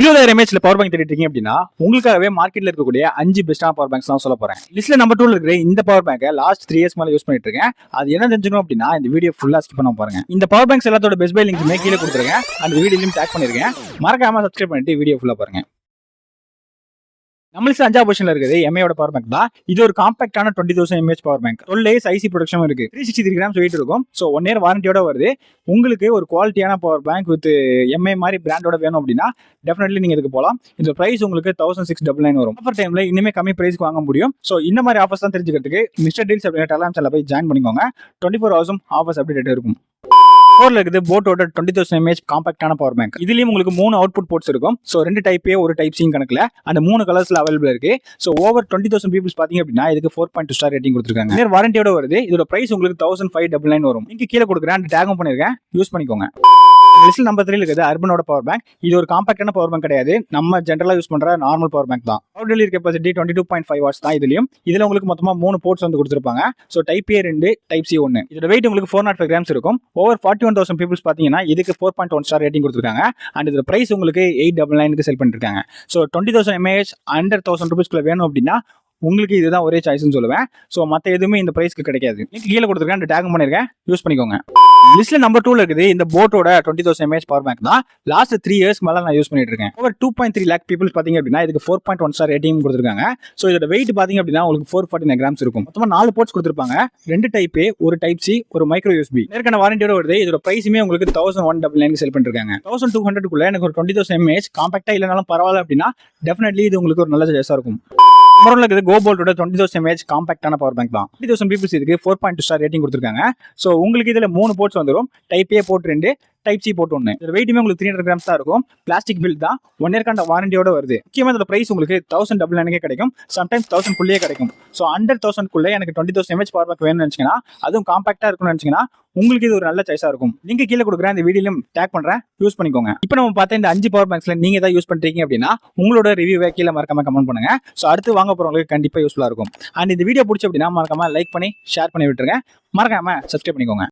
20,000 mAh power bank தேடிட்டு இருக்கீங்க அப்படின்னா உங்களுக்காகவே மார்க்கெட்ல இருக்கக்கூடிய 5 பெஸ்டான பவர் பேங்க்ஸ் தான் சொல்ல போறேன். லிஸ்ட்ல நம்பர் 2ல இருக்கிற இந்த பவர் பேங்கை லாஸ்ட் 3 இயர்ஸ் மேல யூஸ் பண்ணிட்டு இருக்கேன். அது என்ன தெரிஞ்சுக்கணும் அப்படின்னா இந்த வீடியோ ஃபுல்லா ஸ்கிப் பண்ண பாருங்க. இந்த பவர் பேங்க்ஸ் எல்லாத்தோட பெஸ்ட் பை லிங்க்ஸுமே கீழே கொடுத்துருக்கேன். அந்த வீடியோலையும் டேக் பண்ணிருக்கேன். மறக்காம சப்ஸ்கிரைப் பண்ணிட்டு வீடியோ ஃபுல்லா பாருங்க. நம்மளுக்கு 5வது பொசிஷன்ல இருக்குது எம்ஐயோட பவர் பேங்க் தான். இது ஒரு காம்பாக்டான 20,000 mAh power bank. 12 days IC protection இருக்கு. 363 கிராம்ஸ் வெயிட் இருக்கும். ஸோ 1 year வாரண்டியோட வருது. உங்களுக்கு ஒரு குவாலிட்டியான பவர் பேங்க் வித் எம்ஐ மாதிரி பிராண்டோட வேணும் அப்படின்னா டெஃபினெட்லி நீங்க இதுக்கு போகலாம். இந்த பிரைஸ் உங்களுக்கு 1699 வரும். ஆஃபர் டைம்ல இனிமே கம்மி பிரைஸ்க்கு வாங்க முடியும். ஸோ இந்த மாதிரி ஆஃபர்ஸ் தான் தெரிஞ்சுக்கிறதுக்கு மிஸ்டர் டீல்ஸ் அப்படிங்கிற டெலிகிராம் சேனல்ல போய் ஜாயின் பண்ணிக்கோங்க. 24 hours ஆஃபர்ஸ் அப்டேட் இருக்கும். 4ல இருக்குது போட்டோட 20,000 mAh காம்பாக்டான பவர் பேங்க். இதுலயும் உங்களுக்கு 3 அவுட்புட் போர்ட்ஸ் இருக்கும். ஸோ 2 டைப் ஏ ஒரு டைப் சி கணக்குல அந்த 3 கலர்ஸ்ல அவைலபிள் இருக்கு. ஸோ ஓவர் 20,000 பீப்புள்ஸ் பாத்தீங்க அப்படின்னா இதுக்கு 4.2 ஸ்டார் ரேட்டிங் கொடுத்துருக்காங்க. நேர் வாரண்டியோட வருது. இதோட பிரைஸ் உங்களுக்கு 1599 வரும். நீங்க கீழே கொடுக்குறேன் அந்த டேகும் பண்ணிருக்கேன், யூஸ் பண்ணிக்கோங்க. லிஸ்ட் நம்பர் 3 இருக்குது அர்பனோட பவர் பேங்க். இது ஒரு காம்பாக்டான பவர் பேங்க் கிடையாது. நம்ம ஜென்ரலா யூஸ் பண்ற நார்மல் பவர் பேங்க் தான். பவர் டெலிவரி கெபாசிட்டி 22.5 வாட்ஸ் தான். இதுல உங்களுக்கு மொத்தமா 3 போர்ட்ஸ் வந்து கொடுத்துருப்பாங்க. So type A 2, type C 1. இதோட வெயிட் உங்களுக்கு 405 கிராம்ஸ் இருக்கும். ஓவர் 41,000 பீப்புள்ஸ் பாத்தீங்கன்னா இதுக்கு 4.1 ஸ்டார் ரேட்டிங் கொடுத்துருக்காங்க. அண்ட் இதோட பிரைஸ் உங்களுக்கு 899 செல் பண்ணிருக்காங்க. ஸோ 20,000 mAh அண்டர் 1000 ரூபீஸ்க்குள்ள வேணும் அப்படின்னா உங்களுக்கு இதுதான் ஒரே சாய்ஸ்னு சொல்லுவேன். ஸோ மற்ற எதுவுமே இந்த பிரைஸ்க்கு கிடைக்காது. நீங்க கீழே கொடுத்துருக்கேன் அந்த டேக் பண்ணிருக்கேன், யூஸ் பண்ணிக்கோங்க. லிஸ்ட்ல நம்பர் 2ல இருக்குது இந்த போட்டோட 20,000 mAh பவர் பேங்க் தான். லாஸ்ட் 3 இயர்ஸ் மேல நான் யூஸ் பண்ணிட்டு இருக்கேன். ஓவர் 2.3 lakh பீப்புள்ஸ் பாத்தீங்க அப்படின்னா இதுக்கு 4.1 ஸ்டார் ரேட்டிங் கொடுத்துருக்காங்க. ஸோ இதோட வெயிட் பாத்தீங்க அப்படின்னா உங்களுக்கு 449 கிராம்ஸ் இருக்கும். மொத்தமா 4 போர்ட்ஸ் கொடுத்துருப்பாங்க. 2 டைப் ஏ, ஒரு டைப் சி, ஒரு மைக்ரோ யூஎஸ்பி. நேர்கான வாரண்டியோட வருது. இதோட பிரைஸுமே உங்களுக்கு 1199 செல் பண்ணிருக்காங்க. 1200 குள்ள எனக்கு ஒரு 20,000 mAh காம்பாக்டா இல்லைனாலும் பரவாயில்ல அப்படின்னா டெஃபினெட்லி இது உங்களுக்கு ஒரு நல்ல சாய்ஸா இருக்கும். இருக்குது கோபோல்ட்டோட 20,000 mAh காம்பாக்டான பவர் பேங்க் தான். 20,000 பீப்புள்ஸ் இதுக்கு 4.2 ஸ்டார் ரேட்டிங் கொடுத்துருக்காங்க. ஸோ உங்களுக்கு இதுல 3 போர்ட்ஸ் வந்துடும். Type A port 2, type C port 1. இதோட வெயிட்டுமே உங்களுக்கு 300 கிராம்ஸ் தான் இருக்கும். பிளாஸ்டிக் பில்ட் தான். 1 year வாரண்டியோட வருது. முக்கியமா இதோட பிரைஸ் உங்களுக்கு 1099 கிடைக்கும். சம்டைம்ஸ் 1000 குள்ளேயே கிடைக்கும். ஸோ அண்டர் 1000 குள்ளே எனக்கு 20,000 mAh பவர் பேங்க் வேணும்னு நினைச்சீங்கன்னா அதுவும் காம்பாக்டா இருக்கும்னு நினைச்சீங்கன்னா உங்களுக்கு இது ஒரு நல்ல சாய்ஸா இருக்கும். நீங்க கீழே கொடுக்குறேன் இந்த வீடியோலையும் டேக் பண்றேன், யூஸ் பண்ணிக்கோங்க. இப்போ நம்ம பார்த்தா இந்த 5 பவர் பேங்க்ஸ்ல நீங்க ஏதாவது யூஸ் பண்றீங்க அப்படின்னா உங்களோட ரிவ்யூவை கீழே மறக்காம கமெண்ட் பண்ணுங்க. ஸோ அடுத்து வாங்க போறவங்களுக்கு கண்டிப்பா யூஸ்ஃபுல்லா இருக்கும். அண்ட் இந்த வீடியோ பிடிச்சி அப்படின்னா மறக்காம லைக் பண்ணி ஷேர் பண்ணி விட்டுருங்க. மறக்காம சப்ஸ்கிரைப் பண்ணிக்கோங்க.